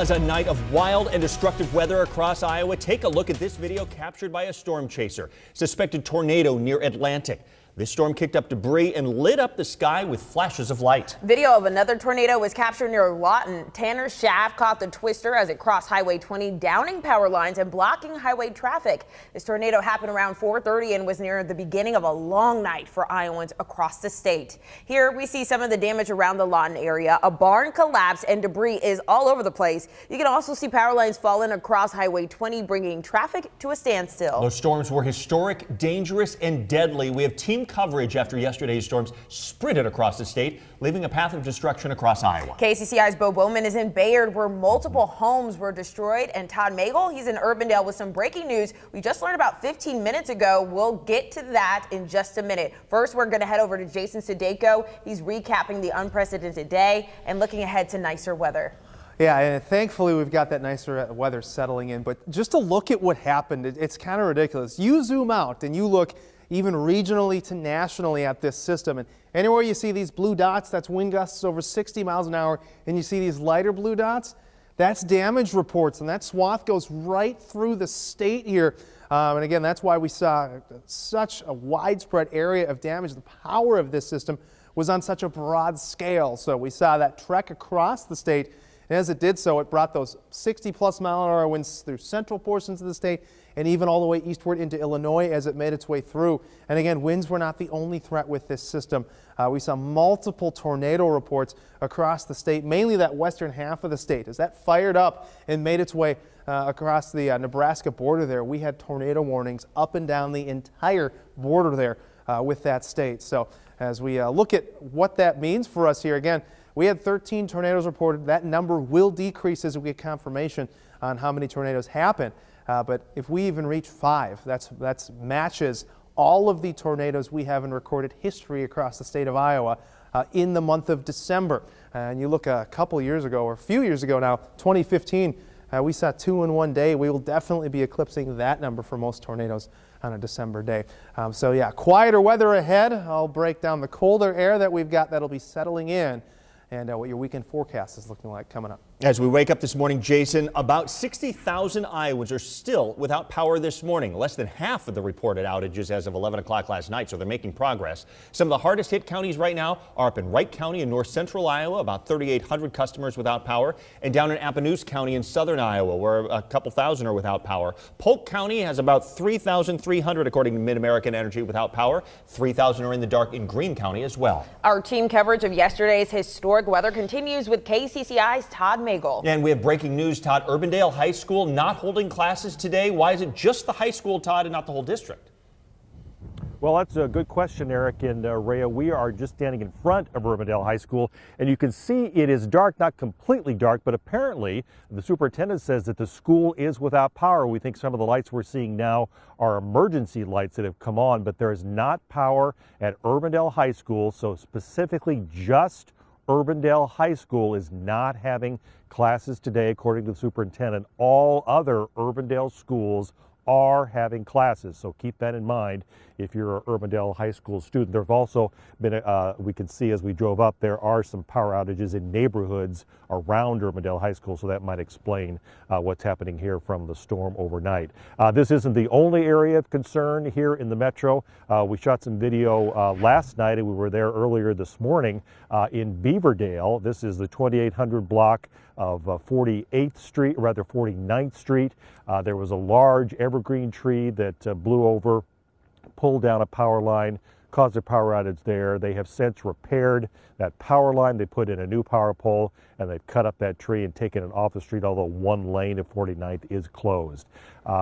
as a night of wild and destructive weather across Iowa. Take a look at this video captured by a storm chaser. Suspected tornado near Atlantic. This storm kicked up debris and lit up the sky with flashes of light. Video of another tornado was captured near Lawton. Tanner Shaft caught the twister as it crossed Highway 20, downing power lines and blocking highway traffic. This tornado happened around 4:30 and was near the beginning of a long night for Iowans across the state. Here we see some of the damage around the Lawton area. A barn collapsed and debris is all over the place. You can also see power lines falling across Highway 20, bringing traffic to a standstill. Those storms were historic, dangerous, and deadly. We have team coverage after yesterday's storms sprinted across the state, leaving a path of destruction across Iowa. KCCI's Bo Bowman is in Bayard, where multiple homes were destroyed, and Todd Magel, he's in Urbandale with some breaking news we just learned about 15 minutes ago. We'll get to that in just a minute. First, we're going to head over to Jason Sudeiko. He's recapping the unprecedented day and looking ahead to nicer weather. Yeah, and thankfully we've got that nicer weather settling in, but just to look at what happened, it's kind of ridiculous. You zoom out and you look even regionally to nationally at this system, and anywhere you see these blue dots, that's wind gusts over 60 miles an hour, and you see these lighter blue dots, that's damage reports, and that swath goes right through the state here. And again, that's why we saw such a widespread area of damage. The power of this system was on such a broad scale, so we saw that trek across the state. And as it did so, it brought those 60-plus mile-an-hour winds through central portions of the state and even all the way eastward into Illinois as it made its way through. And again, winds were not the only threat with this system. We saw multiple tornado reports across the state, mainly that western half of the state. As that fired up and made its way across the Nebraska border there, we had tornado warnings up and down the entire border there with that state. So as we look at what that means for us here, again, we had 13 tornadoes reported. That number will decrease as we get confirmation on how many tornadoes happen. But if we even reach 5, that's matches all of the tornadoes we have in recorded history across the state of Iowa in the month of December. And you look a couple years ago, or a few years ago now, 2015, we saw 2 in one day. We will definitely be eclipsing that number for most tornadoes on a December day. So yeah, quieter weather ahead. I'll break down the colder air that we've got that'll be settling in, and what your weekend forecast is looking like coming up. As we wake up this morning, Jason, about 60,000 Iowans are still without power this morning. Less than half of the reported outages as of 11 o'clock last night, so they're making progress. Some of the hardest hit counties right now are up in Wright County in north central Iowa, about 3,800 customers without power, and down in Appanoose County in southern Iowa, where a couple thousand are without power. Polk County has about 3,300, according to Mid-American Energy, without power. 3,000 are in the dark in Greene County as well. Our team coverage of yesterday's historic weather continues with KCCI's Todd Magel. And we have breaking news, Todd. Urbandale High School not holding classes today. Why is it just the high school, Todd, and not the whole district? Well, that's a good question, Eric and Rhea. We are just standing in front of Urbandale High School, and you can see it is dark, not completely dark, but apparently the superintendent says that the school is without power. We think some of the lights we're seeing now are emergency lights that have come on, but there is not power at Urbandale High School, so specifically just Urbandale High School is not having classes today, according to the superintendent. All other Urbandale schools are having classes, so keep that in mind if you're an Urbandale High School student. There have also been, we can see as we drove up, there are some power outages in neighborhoods around Urbandale High School, so that might explain what's happening here from the storm overnight. This isn't the only area of concern here in the metro. We shot some video last night, and we were there earlier this morning in Beaverdale. This is the 2800 block of 48th Street, or rather 49th Street. There was a large evergreen tree that blew over, pulled down a power line, caused a power outage there. They have since repaired that power line. They put in a new power pole, and they've cut up that tree and taken it off the street, although one lane of 49th is closed.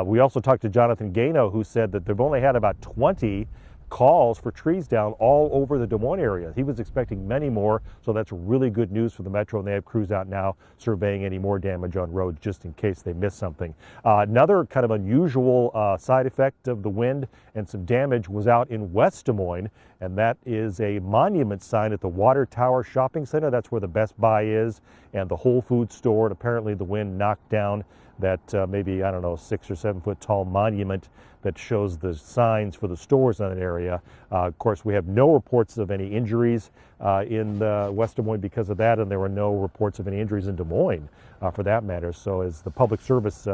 We also talked to Jonathan Gano, who said that they've only had about 20 calls for trees down all over the Des Moines area. He was expecting many more, so that's really good news for the metro, and they have crews out now surveying any more damage on roads just in case they miss something. Another kind of unusual side effect of the wind and some damage was out in West Des Moines, and that is a monument sign at the Water Tower Shopping Center. That's where the Best Buy is and the Whole Foods store, and apparently the wind knocked down that maybe, I don't know, 6 or 7 foot tall monument that shows the signs for the stores in that area. Of course, we have no reports of any injuries in West Des Moines because of that, and there were no reports of any injuries in Des Moines for that matter. So as the public service,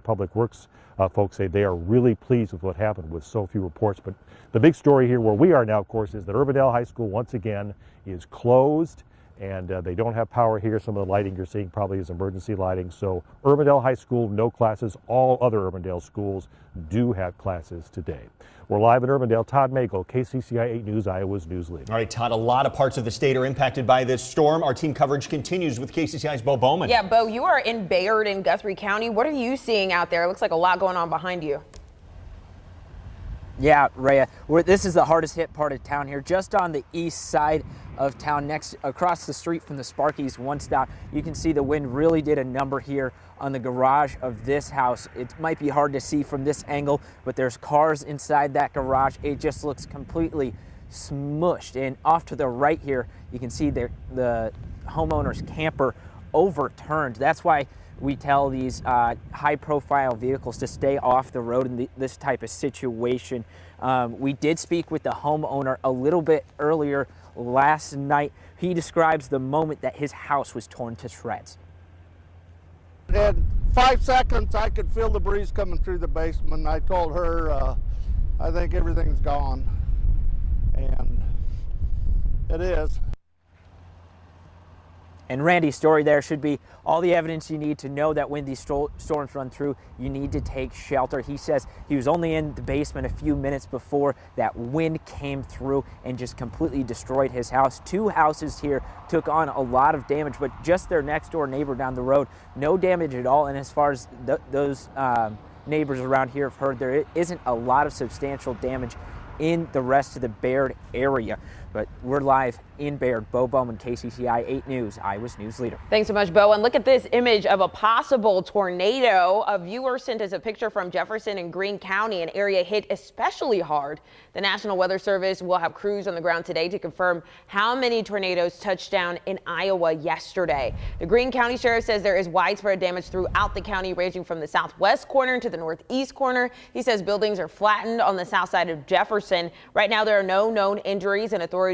public works folks say, they are really pleased with what happened with so few reports. But the big story here where we are now, of course, is that Urbandale High School once again is closed, and they don't have power here. Some of the lighting you're seeing probably is emergency lighting. So Urbandale High School, no classes. All other Urbandale schools do have classes today. We're live in Urbandale. Todd Magel, KCCI 8 News, Iowa's news leader. All right, Todd, a lot of parts of the state are impacted by this storm. Our team coverage continues with KCCI's Bo Bowman. Yeah, Bo, you are in Bayard in Guthrie County. What are you seeing out there? It looks like a lot going on behind you. Yeah, Rhea, this is the hardest hit part of town here, just on the east side of town, across the street from the Sparky's One Stop. You can see the wind really did a number here on the garage of this house. It might be hard to see from this angle, but there's cars inside that garage. It just looks completely smushed. And off to the right here, you can see the homeowner's camper overturned. That's why we tell these high-profile vehicles to stay off the road in this type of situation. We did speak with the homeowner a little bit earlier last night. He describes the moment that his house was torn to shreds. In 5 seconds, I could feel the breeze coming through the basement. I told her, I think everything's gone, and it is. And Randy's story there should be all the evidence you need to know that when these storms run through, you need to take shelter. He says he was only in the basement a few minutes before that wind came through and just completely destroyed his house. 2 houses here took on a lot of damage, but just their next door neighbor down the road, no damage at all. And as far as those neighbors around here have heard, there isn't a lot of substantial damage in the rest of the Bayard area. But we're live in Bayard. Bo Bowman, KCCI 8 News, Iowa's news leader. Thanks so much, Bo. And look at this image of a possible tornado. A viewer sent us a picture from Jefferson and Greene County, an area hit especially hard. The National Weather Service will have crews on the ground today to confirm how many tornadoes touched down in Iowa yesterday. The Greene County Sheriff says there is widespread damage throughout the county, ranging from the southwest corner to the northeast corner. He says buildings are flattened on the south side of Jefferson. Right now, there are no known injuries, and authorities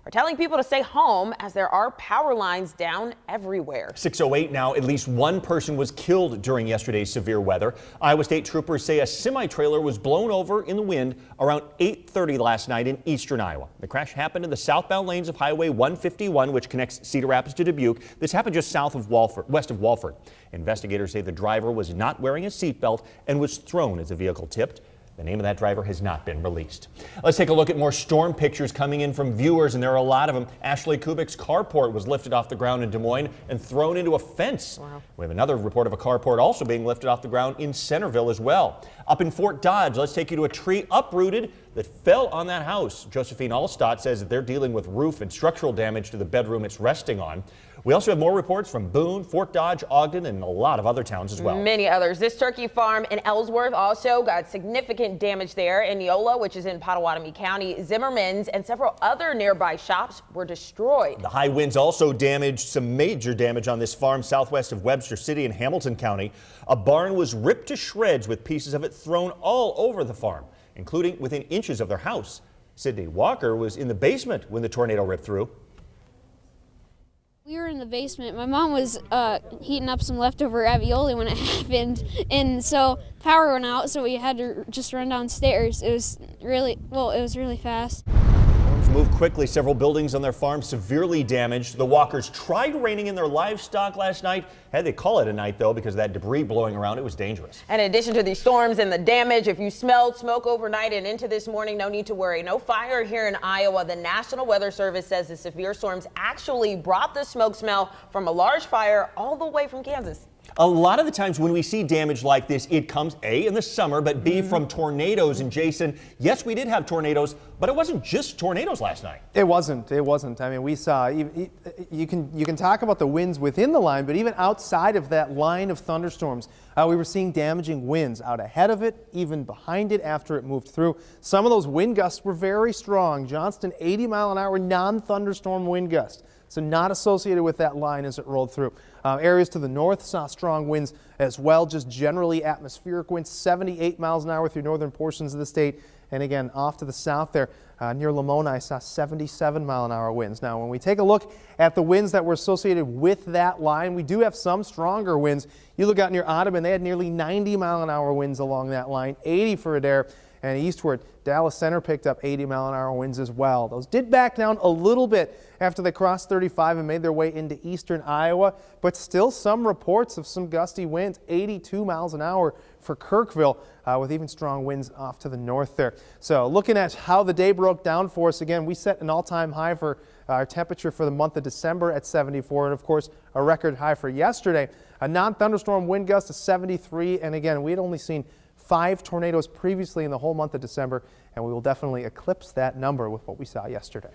are telling people to stay home as there are power lines down everywhere. 6:08 now. At least one person was killed during yesterday's severe weather. Iowa State troopers say a semi-trailer was blown over in the wind around 8:30 last night in eastern Iowa. The crash happened in the southbound lanes of Highway 151, which connects Cedar Rapids to Dubuque. This happened just south of west of Walford. Investigators say the driver was not wearing a seatbelt and was thrown as the vehicle tipped. The name of that driver has not been released. Let's take a look at more storm pictures coming in from viewers, and there are a lot of them. Ashley Kubik's carport was lifted off the ground in Des Moines and thrown into a fence. Wow. We have another report of a carport also being lifted off the ground in Centerville as well. Up in Fort Dodge, let's take you to a tree uprooted that fell on that house. Josephine Allstott says that they're dealing with roof and structural damage to the bedroom it's resting on. We also have more reports from Boone, Fort Dodge, Ogden, and a lot of other towns as well. Many others. This turkey farm in Ellsworth also got significant damage there. In Neola, which is in Pottawatomie County, Zimmerman's and several other nearby shops were destroyed. The high winds also damaged some major damage on this farm southwest of Webster City in Hamilton County. A barn was ripped to shreds with pieces of it thrown all over the farm, including within inches of their house. Sydney Walker was in the basement when the tornado ripped through. We were in the basement. My mom was heating up some leftover ravioli when it happened, and so power went out, so we had to just run downstairs. It was really fast. Moved quickly. Several buildings on their farm severely damaged. The Walkers tried reining in their livestock last night. Had they call it a night, though, because of that debris blowing around. It was dangerous. And in addition to these storms and the damage, if you smelled smoke overnight and into this morning, no need to worry. No fire here in Iowa. The National Weather Service says the severe storms actually brought the smoke smell from a large fire all the way from Kansas. A lot of the times when we see damage like this, it comes A, in the summer, but B, from tornadoes. And Jason, yes, we did have tornadoes, but it wasn't just tornadoes last night. It wasn't. I mean, we saw, you can talk about the winds within the line, but even outside of that line of thunderstorms, we were seeing damaging winds out ahead of it, even behind it after it moved through. Some of those wind gusts were very strong. Johnston, 80-mile-an-hour non-thunderstorm wind gust. so not associated with that line as it rolled through. Areas to the north saw strong winds as well, just generally atmospheric winds, 78 miles an hour through northern portions of the state. And again, off to the south there, near Lamona, I saw 77-mile-an-hour winds. Now, when we take a look at the winds that were associated with that line, we do have some stronger winds. You look out near Audubon, they had nearly 90-mile-an-hour winds along that line, 80 for Adair. And eastward, Dallas Center picked up 80-mile-an-hour winds as well. Those did back down a little bit after they crossed 35 and made their way into eastern Iowa, but still some reports of some gusty winds, 82 miles an hour for Kirkville, with even strong winds off to the north there. So looking at how the day broke down for us, again, we set an all-time high for our temperature for the month of December at 74, and of course a record high for yesterday. A non-thunderstorm wind gust of 73, and again, we had only seen 5 tornadoes previously in the whole month of December, and we will definitely eclipse that number with what we saw yesterday.